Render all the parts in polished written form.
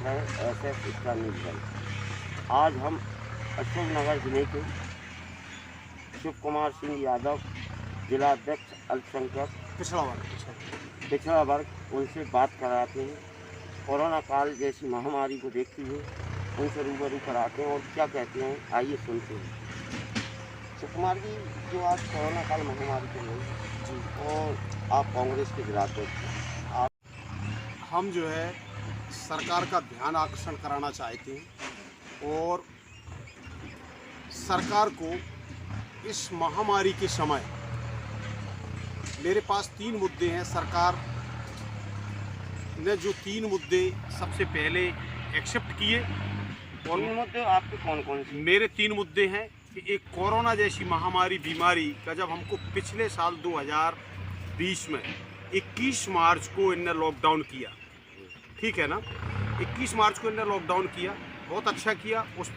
रहे एसएफ इसका न्यूज़। आज हम अशोकनगर जिले के शिव कुमार सिंह यादव, जिला अध्यक्ष अल्पसंख्यक पिछड़ा वर्ग, उनसे बात कराते हैं। कोरोना काल जैसी महामारी को देखते हुए उनसे रूबरू कराते हैं और क्या कहते हैं, आइए सुनते हैं। शिव कुमार जी, जो आज कोरोना काल महामारी चल रही है जी, और आप कांग्रेस के जिला अध्यक्ष हैं, हम जो है सरकार का ध्यान आकर्षण कराना चाहते हैं और सरकार को इस महामारी के समय मेरे पास 3 मुद्दे हैं। सरकार ने जो 3 मुद्दे सबसे पहले एक्सेप्ट किए, और 3 मुद्दे आपके कौन कौन से? मेरे 3 मुद्दे हैं कि एक कोरोना जैसी महामारी बीमारी का जब हमको पिछले साल 2020 में 21 मार्च को इनने लॉकडाउन किया, ठीक है ना, 21 मार्च को इन्होंने लॉकडाउन किया, बहुत अच्छा किया। उस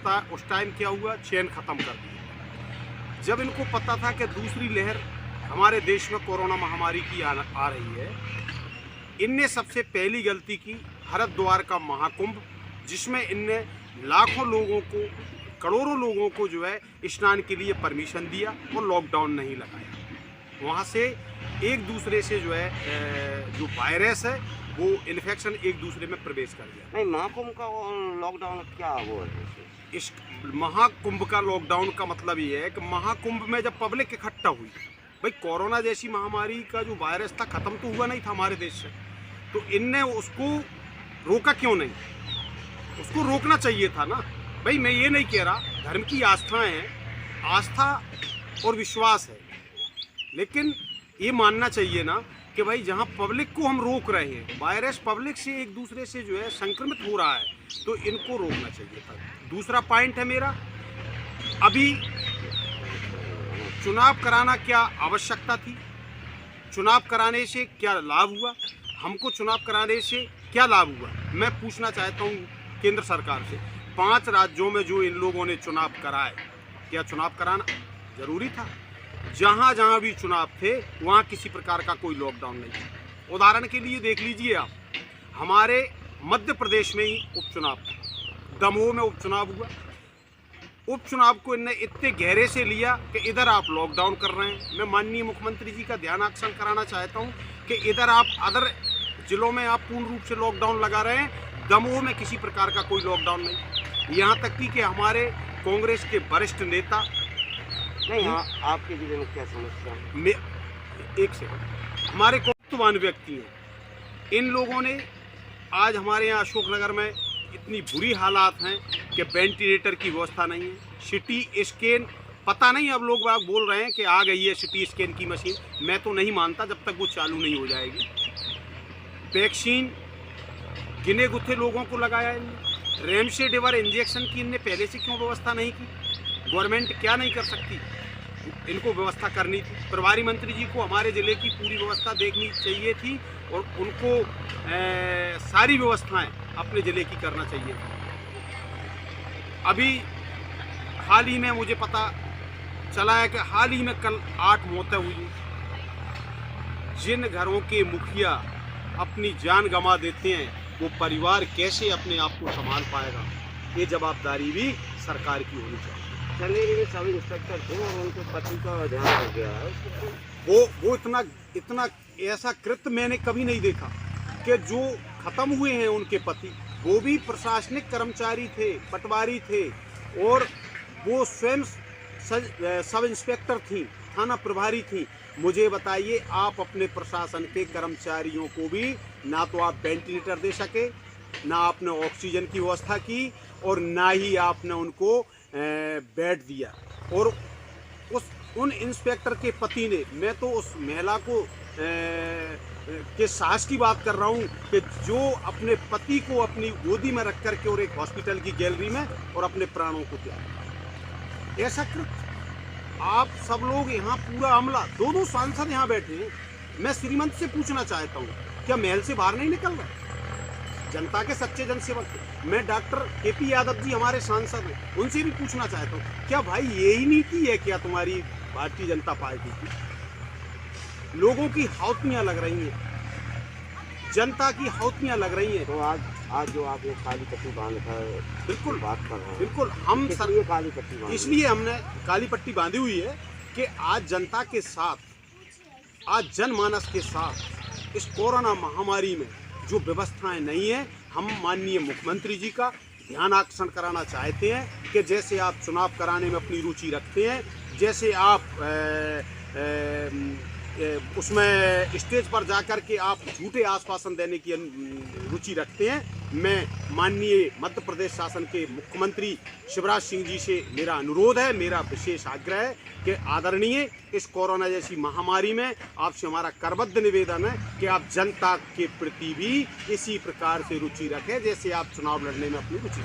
टाइम क्या हुआ, चैन ख़त्म कर दिया। जब इनको पता था कि दूसरी लहर हमारे देश में कोरोना महामारी की आ रही है, इनने सबसे पहली गलती की हरिद्वार का महाकुंभ, जिसमें इनने लाखों लोगों को, करोड़ों लोगों को जो है स्नान के लिए परमिशन दिया और लॉकडाउन नहीं लगाया। वहाँ से एक दूसरे से जो है जो वायरस है वो इन्फेक्शन एक दूसरे में प्रवेश कर गया। नहीं, महाकुंभ का लॉकडाउन क्या वो है? इस महाकुंभ का लॉकडाउन का मतलब ये है कि महाकुंभ में जब पब्लिक इकट्ठा हुई, भाई कोरोना जैसी महामारी का जो वायरस था ख़त्म तो हुआ नहीं था हमारे देश से, तो इनने उसको रोका क्यों नहीं? उसको रोकना चाहिए था ना। भाई मैं ये नहीं कह रहा, धर्म की आस्थाएं हैं, आस्था और विश्वास है, लेकिन ये मानना चाहिए ना कि भाई जहाँ पब्लिक को हम रोक रहे हैं, वायरस पब्लिक से एक दूसरे से जो है संक्रमित हो रहा है, तो इनको रोकना चाहिए था। दूसरा पॉइंट है मेरा, अभी चुनाव कराना क्या आवश्यकता थी? चुनाव कराने से क्या लाभ हुआ? हमको चुनाव कराने से क्या लाभ हुआ? मैं पूछना चाहता हूँ केंद्र सरकार से, 5 राज्यों में जो इन लोगों ने चुनाव कराए, क्या चुनाव कराना जरूरी था? जहाँ जहाँ भी चुनाव थे वहाँ किसी प्रकार का कोई लॉकडाउन नहीं था। उदाहरण के लिए देख लीजिए आप, हमारे मध्य प्रदेश में ही उपचुनाव था, दमोह में उपचुनाव हुआ। उपचुनाव को इनने इतने गहरे से लिया कि इधर आप लॉकडाउन कर रहे हैं। मैं माननीय मुख्यमंत्री जी का ध्यान आकर्षण कराना चाहता हूँ कि इधर आप अदर जिलों में आप पूर्ण रूप से लॉकडाउन लगा रहे हैं, दमोह में किसी प्रकार का कोई लॉकडाउन नहीं। यहाँ तक कि हमारे कांग्रेस के वरिष्ठ नेता नहीं, हाँ, आपके जिले में क्या समस्या है? एक सेकंड, हमारे कौतुकवान व्यक्ति हैं, इन लोगों ने आज हमारे यहाँ अशोकनगर में इतनी बुरी हालात हैं कि वेंटिलेटर की व्यवस्था नहीं है, सिटी स्कैन, पता नहीं, अब लोग बोल रहे हैं कि आ गई है सिटी स्कैन की मशीन, मैं तो नहीं मानता जब तक वो चालू नहीं हो जाएगी। वैक्सीन गिने गुथे लोगों को लगाया इनने, रेमडेसिविर इंजेक्शन की इनने पहले से क्यों व्यवस्था नहीं की? गवर्नमेंट क्या नहीं कर सकती? इनको व्यवस्था करनी थी। प्रभारी मंत्री जी को हमारे ज़िले की पूरी व्यवस्था देखनी चाहिए थी और उनको सारी व्यवस्थाएं अपने ज़िले की करना चाहिए थी। अभी हाल ही में मुझे पता चला है कि हाल ही में कल 8 मौतें हुई। जिन घरों के मुखिया अपनी जान गंवा देते हैं, वो परिवार कैसे अपने आप को संभाल पाएगा? ये जवाबदारी भी सरकार की होनी चाहिए। चंदेरी में सब इंस्पेक्टर थे और उनके पति का ध्यान हो गया है। वो इतना ऐसा कृत्य मैंने कभी नहीं देखा कि जो खत्म हुए हैं उनके पति, वो भी प्रशासनिक कर्मचारी थे, पटवारी थे, और वो स्वयं सब इंस्पेक्टर थी, थाना प्रभारी थी। मुझे बताइए, आप अपने प्रशासन के कर्मचारियों को भी ना तो आप वेंटिलेटर दे सके, ना आपने ऑक्सीजन की व्यवस्था की, और ना ही आपने उनको बेड दिया। और उन इंस्पेक्टर के पति ने, मैं तो उस महिला को के साहस की बात कर रहा हूँ कि जो अपने पति को अपनी गोदी में रख करके और एक हॉस्पिटल की गैलरी में और अपने प्राणों को त्याग। ऐसा कृत्य आप सब लोग यहाँ, पूरा अमला, 2 सांसद यहाँ बैठे हैं। मैं श्रीमंत से पूछना चाहता हूँ, क्या महल से बाहर नहीं निकल रहा? जनता के सच्चे जनसेवक थे। मैं डॉक्टर केपी यादव जी हमारे सांसद हैं, उनसे भी पूछना चाहता हूँ, क्या भाई यही नीति है क्या तुम्हारी भारतीय जनता पार्टी की? लोगों की हौतियाँ लग रही हैं, जनता की हौतियाँ लग रही हैं। तो आज आज जो आपने काली पट्टी बांध कर बिल्कुल बात कर रहे हैं, बिल्कुल हम किस सर लिए काली पट्टी बांधी? इसलिए हमने काली पट्टी बांधी हुई है कि आज जनता के साथ, आज जनमानस के साथ इस कोरोना महामारी में जो व्यवस्थाएं नहीं है, हम माननीय मुख्यमंत्री जी का ध्यान आकर्षण कराना चाहते हैं कि जैसे आप चुनाव कराने में अपनी रुचि रखते हैं, जैसे आप उसमें स्टेज पर जाकर के आप झूठे आश्वासन देने की रुचि रखते हैं, मैं माननीय मध्य प्रदेश शासन के मुख्यमंत्री शिवराज सिंह जी से मेरा अनुरोध है, मेरा विशेष आग्रह है कि आदरणीय इस कोरोना जैसी महामारी में आपसे हमारा करबद्ध निवेदन है कि आप जनता के प्रति भी इसी प्रकार से रुचि रखें जैसे आप चुनाव लड़ने में अपनी रुचि रखें।